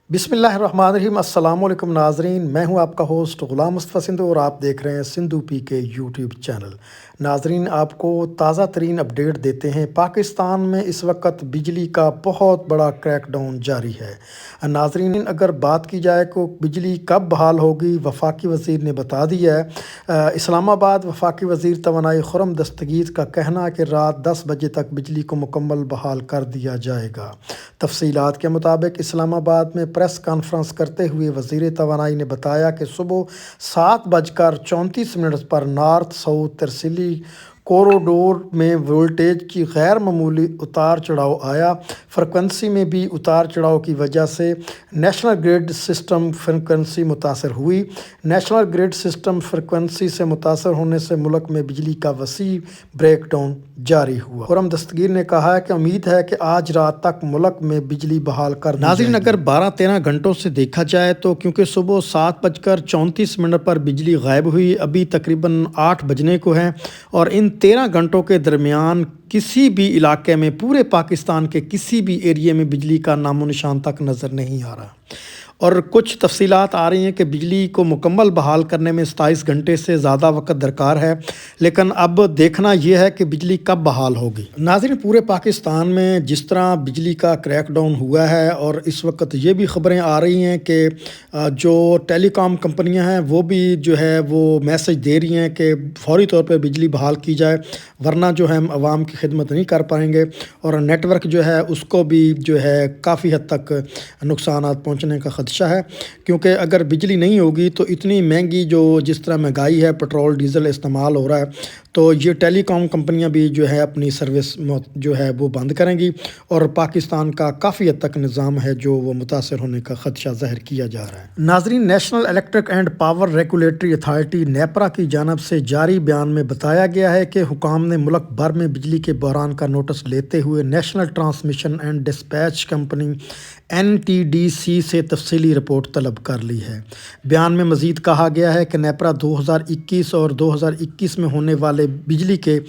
बिस्मिल्लाहिर्रहमानिर्रहीम। अस्सलाम वालेकुम नाज़रीन, मैं हूं आपका होस्ट ग़ुलाम मुस्तफ़ा सिंधु और आप देख रहे हैं सिंधु पी के यूट्यूब चैनल। नाज़रीन, आपको ताज़ा तरीन अपडेट देते हैं। पाकिस्तान में इस वक्त बिजली का बहुत बड़ा क्रैकडाउन जारी है। नाज़रीन, अगर बात की जाए कि बिजली कब बहाल होगी, वफाकी वज़ीर ने बता दिया है। इस्लामाबाद वफाकी वज़ीर तवानाई खुर्रम दस्तगीर का कहना है कि रात 10 बजे तक बिजली को मुकम्मल बहाल कर दिया जाएगा। तफसीलात के मुताबिक इस्लामाबाद में प्रेस कॉन्फ्रेंस करते हुए वज़ीर तवानाई ने बताया कि सुबह 7:34 पर नॉर्थ साउथ तरसीली कॉरिडोर में वोल्टेज की गैर मामूली उतार चढ़ाव आया। फ्रिक्वेंसी में भी उतार चढ़ाव की वजह से नेशनल ग्रिड सिस्टम फ्रिक्वेंसी मुतासर हुई। नेशनल ग्रिड सिस्टम फ्रिक्वेंसी से मुतासर होने से मुल्क में बिजली का वसी ब्रेकडाउन जारी हुआ। खुर्रम दस्तगीर ने कहा है कि उम्मीद है कि आज रात तक मुल्क में बिजली बहाल कर दी जाएगी। नाज़रीन, अगर 12-13 घंटों से देखा जाए तो क्योंकि सुबह 7:34 पर बिजली गायब हुई, अभी तकरीबन 8 बजने को है और इन 13 घंटों के दरमियान किसी भी इलाके में, पूरे पाकिस्तान के किसी भी एरिया में बिजली का नामो निशान तक नज़र नहीं आ रहा। और कुछ तफसीलात आ रही हैं कि बिजली को मुकम्मल बहाल करने में 27 घंटे से ज़्यादा वक्त दरकार है, लेकिन अब देखना यह है कि बिजली कब बहाल होगी। नाज़रीन, पूरे पाकिस्तान में जिस तरह बिजली का क्रैकडाउन हुआ है और इस वक्त ये भी ख़बरें आ रही हैं कि जो टेलीकॉम कंपनियां हैं वो भी जो है वो मैसेज दे रही हैं कि फ़ौरी तौर पर बिजली बहाल की जाए, वरना जो है हम आवाम की खिदमत नहीं कर पाएंगे और नेटवर्क जो है उसको भी जो है काफ़ी हद तक नुकसानात पहुँचने का खदशा है। क्योंकि अगर बिजली नहीं होगी तो इतनी महंगी जो जिस तरह महंगाई है, पेट्रोल डीज़ल इस्तेमाल हो रहा है, तो ये टेलीकॉम कंपनियां भी जो है अपनी सर्विस जो है वो बंद करेंगी और पाकिस्तान का काफ़ी हद तक निज़ाम है जो वो मुतासर होने का खदशा ज़ाहिर किया जा रहा है। नाज़रीन, national electric and power regulatory authority NEPRA की जानब से जारी बयान में बताया गया है कि हुकाम ने मुल्क भर में बिजली के बहरान का नोटिस लेते हुए national transmission and dispatch company NTDC से तफसीली रिपोर्ट तलब कर ली है। बयान में मज़ीद कहा गया है कि नेपरा 2021 और 2021 में होने वाले बिजली के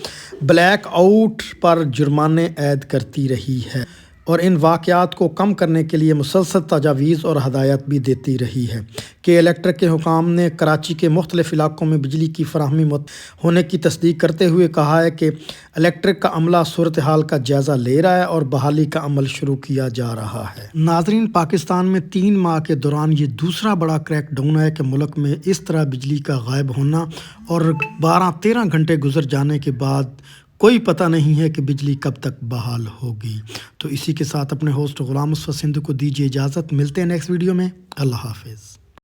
ब्लैक आउट पर जुर्माने ऐद करती रही है और इन वाक़यात को कम करने के लिए मुसलसल तजावीज़ और हदायत भी देती रही है। कि इलेक्ट्रिक के हुकाम ने कराची के मुख्तलिफ़ इलाकों में बिजली की फराहमी होने की तस्दीक करते हुए कहा है कि इलेक्ट्रिक का अमला सूरत हाल का जायज़ा ले रहा है और बहाली का अमल शुरू किया जा रहा है। नाज़रीन, पाकिस्तान में 3 माह के दौरान ये दूसरा बड़ा क्रैकडाउन है कि मुल्क में इस तरह बिजली का गायब होना और 12-13 घंटे गुजर जाने के बाद कोई पता नहीं है कि बिजली कब तक बहाल होगी। तो इसी के साथ अपने होस्ट ग़ुलाम मुस्तफ़ा सिंधु को दीजिए इजाज़त। मिलते हैं नेक्स्ट वीडियो में। अल्लाह हाफ़िज़।